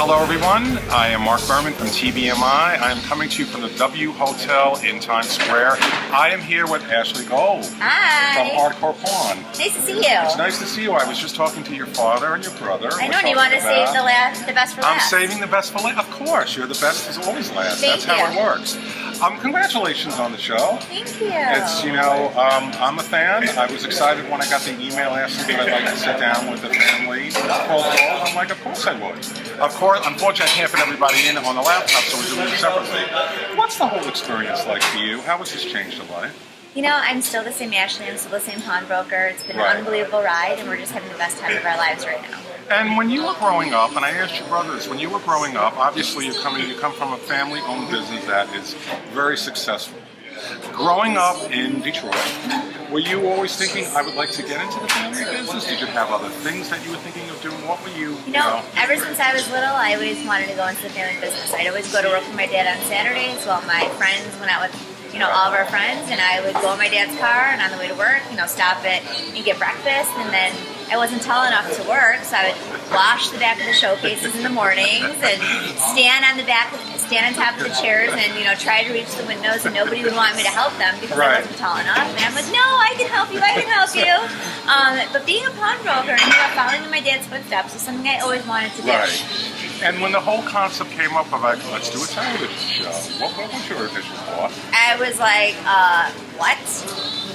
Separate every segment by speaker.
Speaker 1: Hello everyone, I am Mark Berman from TVMI. I am coming to you from the W Hotel in Times Square. I am here with Ashley Gold
Speaker 2: Hi.
Speaker 1: from Hardcore Porn.
Speaker 2: Nice to see you.
Speaker 1: It's nice to see you. I was just talking to your father and your brother.
Speaker 2: I know, and you want to save the best for last.
Speaker 1: I'm saving the best for last. Of course, you're the best is always last.
Speaker 2: Thank
Speaker 1: That's how it works. Congratulations on the show.
Speaker 2: Thank you.
Speaker 1: It's, I'm a fan. I was excited when I got the email asking if I'd like to sit down with the family. I'm like, of course I would. Of course, unfortunately, I can't fit everybody in on the laptop, so we're doing it separately. What's the whole experience like for you? How has this changed your life?
Speaker 2: You know, I'm still the same Ashley. I'm still the same pawnbroker. It's been an unbelievable ride, and we're just having the best time of our lives right now.
Speaker 1: And when you were growing up, and I asked your brothers, when you were growing up, obviously you come from a family-owned business that is very successful. Growing up in Detroit, were you always thinking, I would like to get into the family business? Did you have other things that you were thinking of doing? What were you,
Speaker 2: you know, ever since I was little, I always wanted to go into the family business. I'd always go to work with my dad on Saturdays while my friends went out with all of our friends, and I would go in my dad's car and on the way to work, stop it and get breakfast, and then I wasn't tall enough to work, so I would wash the back of the showcases in the mornings and stand on top of the chairs and try to reach the windows, and nobody would want me to help them because I wasn't tall enough. And I'm like, no, I can help you, I can help you. But being a pawnbroker and following in my dad's footsteps was something I always wanted to do.
Speaker 1: Right. And when the whole concept came up of like, let's do a television show, what was your initial thought?
Speaker 2: I was like, what?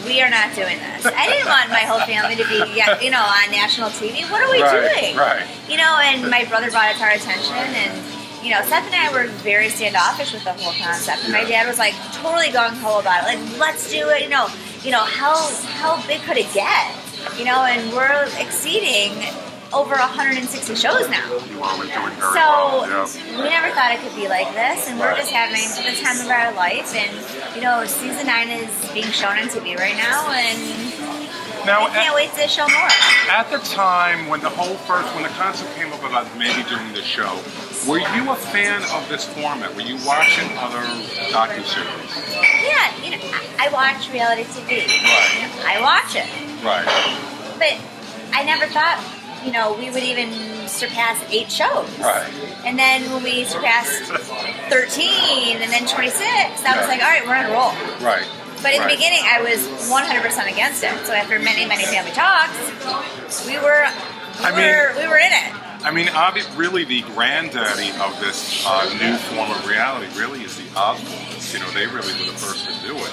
Speaker 2: We are not doing this. I didn't want my whole family to be, on national TV. What are we doing?
Speaker 1: Right.
Speaker 2: And my brother brought it to our attention, and Seth and I were very standoffish with the whole concept. And my dad was like totally gung-ho about it. Like, let's do it. How big could it get? And we're exceeding over 160 shows now.
Speaker 1: You are doing very
Speaker 2: well.
Speaker 1: Yeah.
Speaker 2: We never thought it could be like this, and we're just having the time of our life. And season 9 is being shown on TV right now, and I can't wait to show more.
Speaker 1: At the time when the concept came up about maybe doing this show, were you a fan of this format? Were you watching other docuseries?
Speaker 2: Yeah, I watch reality TV.
Speaker 1: Right.
Speaker 2: I watch it.
Speaker 1: Right.
Speaker 2: But I never thought we would even surpass 8 shows.
Speaker 1: Right.
Speaker 2: And then when we surpassed 13 and then 26, I was like, all right, we're on a roll. Right. But in the beginning, I was 100% against it. So after many, many family talks, we were in it.
Speaker 1: I mean, really the granddaddy of this new form of reality really is the Osbournes. They really were the first to do it.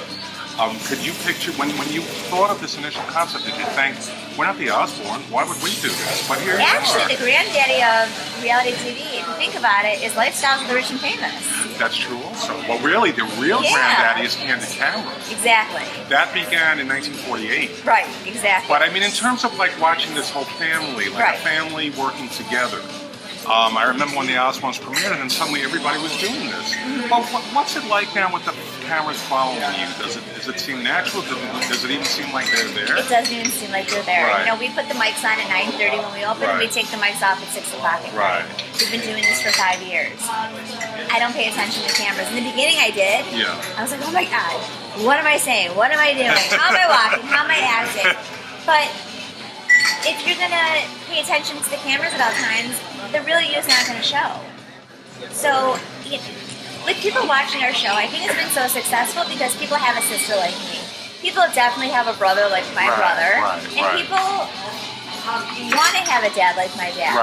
Speaker 1: Could you picture, when you thought of this initial concept, did you think, we're not the Osbournes, why would we do this? But here
Speaker 2: Actually, the granddaddy of reality TV, if you think about it, is Lifestyles of the Rich and Famous.
Speaker 1: That's true also. Well, really, the real granddaddy is Candid Camera.
Speaker 2: Exactly.
Speaker 1: That began in 1948.
Speaker 2: Right, exactly.
Speaker 1: But I mean, in terms of like watching this whole family, like a family working together, I remember when the Osbournes premiered, and then suddenly everybody was doing this. Well, what's it like now with the cameras following you? Does it seem natural? Does it even seem like they're there?
Speaker 2: It doesn't even seem like they're there.
Speaker 1: Right.
Speaker 2: We put the mics on at 9:30 when we open, and we take the mics off at 6 o'clock at night. We've been doing this for 5 years. I don't pay attention to cameras. In the beginning, I did.
Speaker 1: Yeah.
Speaker 2: I was like, oh my God, what am I saying? What am I doing? How am I walking? How am I acting? But if you're going to pay attention to the cameras at all times, the real you is not going to show. So, with people watching our show, I think it's been so successful because people have a sister like me. People definitely have a brother like my brother. And people want to have a dad like my dad.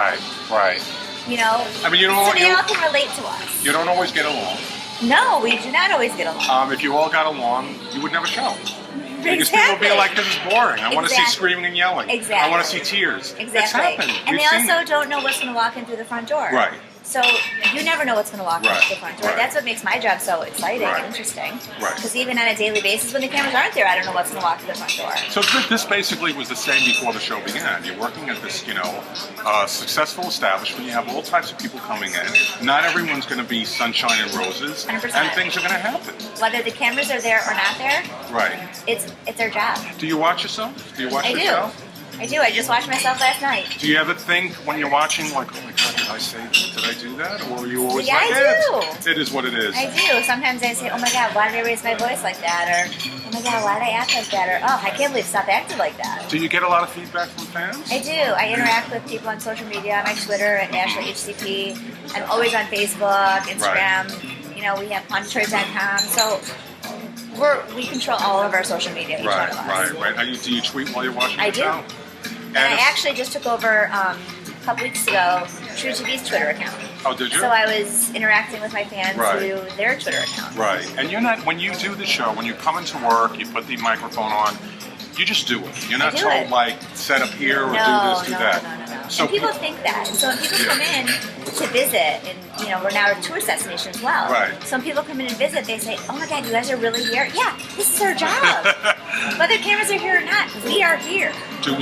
Speaker 1: Right.
Speaker 2: I mean, so they all can relate to us.
Speaker 1: You don't always get along.
Speaker 2: No, we do not always get along.
Speaker 1: If you all got along, you would never show. Because people would be like, this is boring. I want to see screaming and yelling.
Speaker 2: Exactly.
Speaker 1: I want to see tears.
Speaker 2: Exactly.
Speaker 1: It's happened.
Speaker 2: And they also don't know what's going to walk in through the front door.
Speaker 1: Right.
Speaker 2: So you never know what's going to walk in through the front door. That's what makes my job so exciting and interesting. Because even on a daily basis, when the cameras aren't there, I don't know what's going to walk through the front door.
Speaker 1: So this basically was the same before the show began. You're working at this, successful establishment. You have all types of people coming in. Not everyone's going to be sunshine and roses.
Speaker 2: 100%.
Speaker 1: And things are going to happen.
Speaker 2: Whether the cameras are there or not there, it's our job.
Speaker 1: Do you watch yourself? Do you watch the show?
Speaker 2: I do. I just watched myself last night.
Speaker 1: Do you ever think when you're watching, like, oh my God, did I say that? Did I do that? Or were you always
Speaker 2: Yeah,
Speaker 1: like,
Speaker 2: I do.
Speaker 1: It is what it is.
Speaker 2: I do. Sometimes I say, oh my God, why did I raise my voice like that? Or, oh my God, why did I act like that? Or, oh, I can't believe stop acting like that.
Speaker 1: Do you get a lot of feedback from fans?
Speaker 2: I do. I interact with people on social media, on my Twitter at AshleyHCP. I'm always on Facebook, Instagram.
Speaker 1: Right.
Speaker 2: You know, we have pondetroid.com. So we control all of our social media, each one of us.
Speaker 1: Right. Do you tweet while you're watching
Speaker 2: I
Speaker 1: the
Speaker 2: do.
Speaker 1: show?
Speaker 2: And I actually just took over a couple weeks ago truTV's Twitter account.
Speaker 1: Oh, did you?
Speaker 2: So I was interacting with my fans
Speaker 1: Right.
Speaker 2: through their Twitter account.
Speaker 1: Right. And you're not, when you do the show, when you come into work, you put the microphone on, you just do it. You're not
Speaker 2: I do
Speaker 1: told,
Speaker 2: it.
Speaker 1: like, set up here or do
Speaker 2: No,
Speaker 1: this, do
Speaker 2: no,
Speaker 1: that.
Speaker 2: no.
Speaker 1: So
Speaker 2: And people think that. And so when people come in to visit, and you know, we're now a tourist destination as well.
Speaker 1: Right.
Speaker 2: So when people come in and visit, they say, oh my God, you guys are really here? Yeah, this is our job. Whether cameras are here or not, we are here.
Speaker 1: Do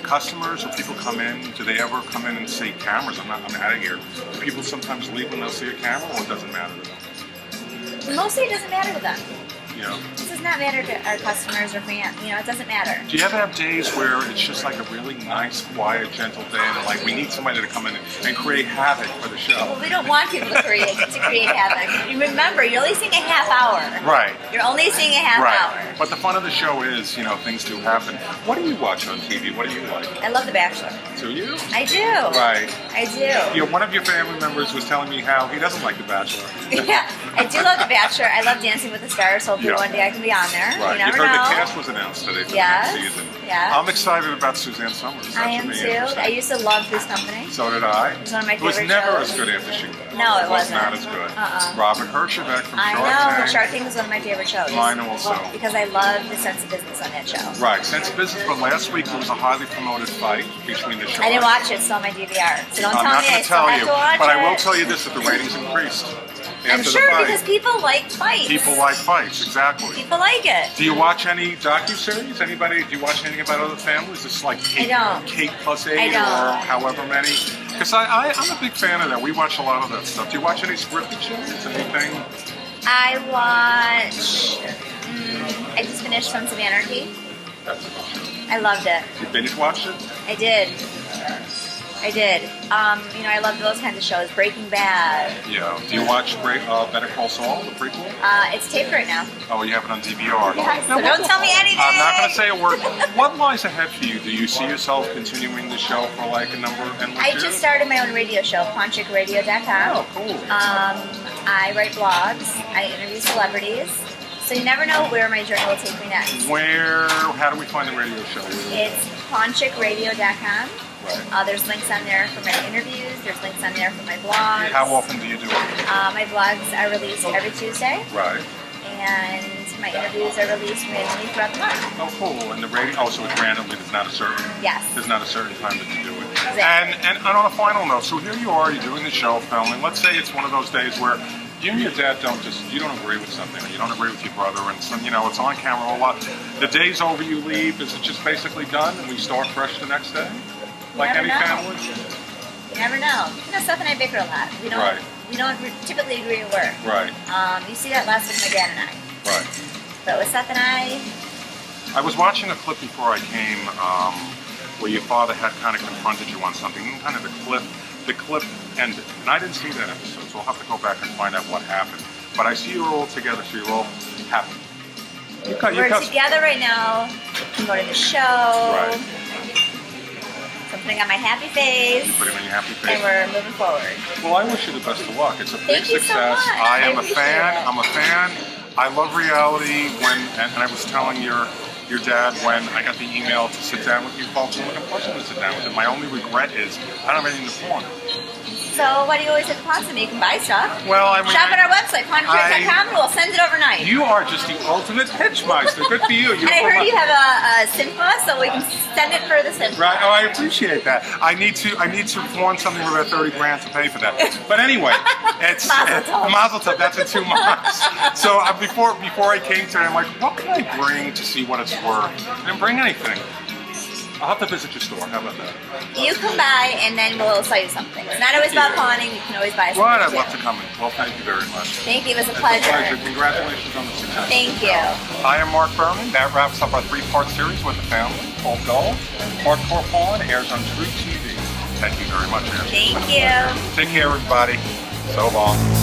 Speaker 1: customers or people come in, do they ever come in and say cameras? I'm out of here. Do people sometimes leave when they'll see a camera, or it doesn't matter to them?
Speaker 2: Mostly it doesn't matter to them.
Speaker 1: You know?
Speaker 2: This does not matter to our customers or fans. You know, it doesn't matter.
Speaker 1: Do you ever have days where it's just like a really nice, quiet, gentle day, and like we need somebody to come in and create havoc for the show?
Speaker 2: Well, we don't want people to create havoc. You remember, you're only seeing a half hour.
Speaker 1: Right.
Speaker 2: You're only seeing a half hour.
Speaker 1: But the fun of the show is, you know, things do happen. What do you watch on TV? What do you like?
Speaker 2: I love The Bachelor.
Speaker 1: Do you?
Speaker 2: I do.
Speaker 1: Right.
Speaker 2: I do.
Speaker 1: You know, one of your family members was telling me how he doesn't like The Bachelor.
Speaker 2: Yeah, I do love The Bachelor. I love Dancing with the Stars. Hopefully one day I can be on there.
Speaker 1: Right.
Speaker 2: You never
Speaker 1: heard
Speaker 2: know.
Speaker 1: the cast was announced today for the
Speaker 2: Yes.
Speaker 1: next season.
Speaker 2: Yes.
Speaker 1: I'm excited about Suzanne Summers. That
Speaker 2: I
Speaker 1: should
Speaker 2: am
Speaker 1: be
Speaker 2: too.
Speaker 1: interesting.
Speaker 2: I used to love This Company.
Speaker 1: So did I.
Speaker 2: It was one of my
Speaker 1: It was
Speaker 2: favorite
Speaker 1: never
Speaker 2: shows.
Speaker 1: as good after she left.
Speaker 2: No, it
Speaker 1: was
Speaker 2: wasn't.
Speaker 1: not as good.
Speaker 2: Uh-uh.
Speaker 1: Robin Herjavec from
Speaker 2: I
Speaker 1: Shark
Speaker 2: know.
Speaker 1: Tank.
Speaker 2: Shark Tank is one of my favorite shows.
Speaker 1: Mine also.
Speaker 2: Because I love the sense of business on that show.
Speaker 1: Right, Sense of Business, but last week there was a highly promoted fight between the show.
Speaker 2: I didn't watch it, it's on my DVR. So don't
Speaker 1: I'm
Speaker 2: tell
Speaker 1: not
Speaker 2: me
Speaker 1: going
Speaker 2: I
Speaker 1: to
Speaker 2: still
Speaker 1: tell
Speaker 2: have
Speaker 1: you,
Speaker 2: to watch
Speaker 1: but
Speaker 2: it.
Speaker 1: I will tell you this: that the ratings increased.
Speaker 2: I'm
Speaker 1: after
Speaker 2: sure
Speaker 1: the fight.
Speaker 2: because people like fights.
Speaker 1: People like fights, exactly.
Speaker 2: People like it.
Speaker 1: Do you watch any docuseries? Anybody? Do you watch anything about other families? It's like Kate,
Speaker 2: I don't.
Speaker 1: Kate plus 8
Speaker 2: I don't.
Speaker 1: or however many. Because I'm a big fan of that. We watch a lot of that stuff. Do you watch any scripted shows? Anything?
Speaker 2: I watch. I just finished Sons of Anarchy.
Speaker 1: That's a good show.
Speaker 2: I loved it.
Speaker 1: You binge watched it?
Speaker 2: I did. You know, I love those kinds of shows. Breaking Bad.
Speaker 1: Yeah. Do you watch Better Call Saul, the prequel?
Speaker 2: It's taped right now.
Speaker 1: Oh, you have it on DVR.
Speaker 2: Yes,
Speaker 1: Now,
Speaker 2: so don't tell me anything.
Speaker 1: I'm not going to say a word. What lies ahead for you? Do you see yourself continuing the show for like a number of endless
Speaker 2: I
Speaker 1: years?
Speaker 2: just started my own radio show, PawnchickRadio.com.
Speaker 1: Oh, cool.
Speaker 2: I write blogs. I interview celebrities. So you never know where my journey will take me next.
Speaker 1: How do we find the radio show?
Speaker 2: It's PawnchickRadio.com.
Speaker 1: Right.
Speaker 2: There's links on there for my interviews. There's links on there for my blogs.
Speaker 1: How often do you do it?
Speaker 2: My blogs are released every Tuesday.
Speaker 1: Right.
Speaker 2: And my interviews are released randomly throughout the month.
Speaker 1: Oh, cool. And the radio, so it's randomly, there's not a certain time that you do it.
Speaker 2: Exactly.
Speaker 1: And on a final note, so here you are, you're doing the show, filming. Let's say it's one of those days where you and your dad you don't agree with something, or you don't agree with your brother, and some, you know, it's on camera a lot. The day's over, you leave, is it just basically done, and we start fresh the next day? Like any family?
Speaker 2: You never know. You know, Seth and I bicker a lot. We don't typically agree at work.
Speaker 1: Right.
Speaker 2: You see that last with my dad and I.
Speaker 1: Right.
Speaker 2: But with Seth and I
Speaker 1: was watching a clip before I came where your father had kind of confronted you on something, and kind of the clip ended. And I didn't see that episode, so I'll have to go back and find out what happened. But I see you're all together, so you're all happy.
Speaker 2: We're together right now. I'm going to the show.
Speaker 1: Right.
Speaker 2: I'm putting on my happy face.
Speaker 1: You put it on your happy face.
Speaker 2: And we're moving forward.
Speaker 1: Well, I wish you the best of luck. It's a big
Speaker 2: Thank you
Speaker 1: success.
Speaker 2: so much.
Speaker 1: I am a
Speaker 2: appreciate
Speaker 1: fan.
Speaker 2: it.
Speaker 1: I'm a fan. I love reality. And I was telling your dad when I got the email to sit down with you folks. I'm like, of course I'm going to sit down with him. My only regret is I don't have anything to pawn.
Speaker 2: So why do you always have to pawn something? You can buy stuff.
Speaker 1: Well, I mean,
Speaker 2: shop at our website, pawnchick.com, and we'll send it overnight.
Speaker 1: You are just the ultimate hedgemeister. Good for you.
Speaker 2: And I heard you have a Sinfa, so we can send it for the Sinfa.
Speaker 1: Right. Oh, I appreciate that. I need to pawn something for about 30 grand to pay for that. But anyway, it's Mazel Tov. That's in 2 months. So before I came today, I'm like, what can I bring to see what it's worth? I didn't bring anything. I'll have to visit your store. How about that?
Speaker 2: You come by and then we'll sell you something. It's not always about pawning. You can always buy something.
Speaker 1: Right, I'd love to come in. Well, thank you very much.
Speaker 2: Thank you. It was a
Speaker 1: It's
Speaker 2: pleasure.
Speaker 1: a pleasure. Congratulations on the success.
Speaker 2: Thank you.
Speaker 1: I am Mark Berman. That wraps up our 3-part series with the family called Gold. Hardcore Pawn airs on truTV. Thank you very much, Ashley.
Speaker 2: Thank you.
Speaker 1: Take care, everybody. So long.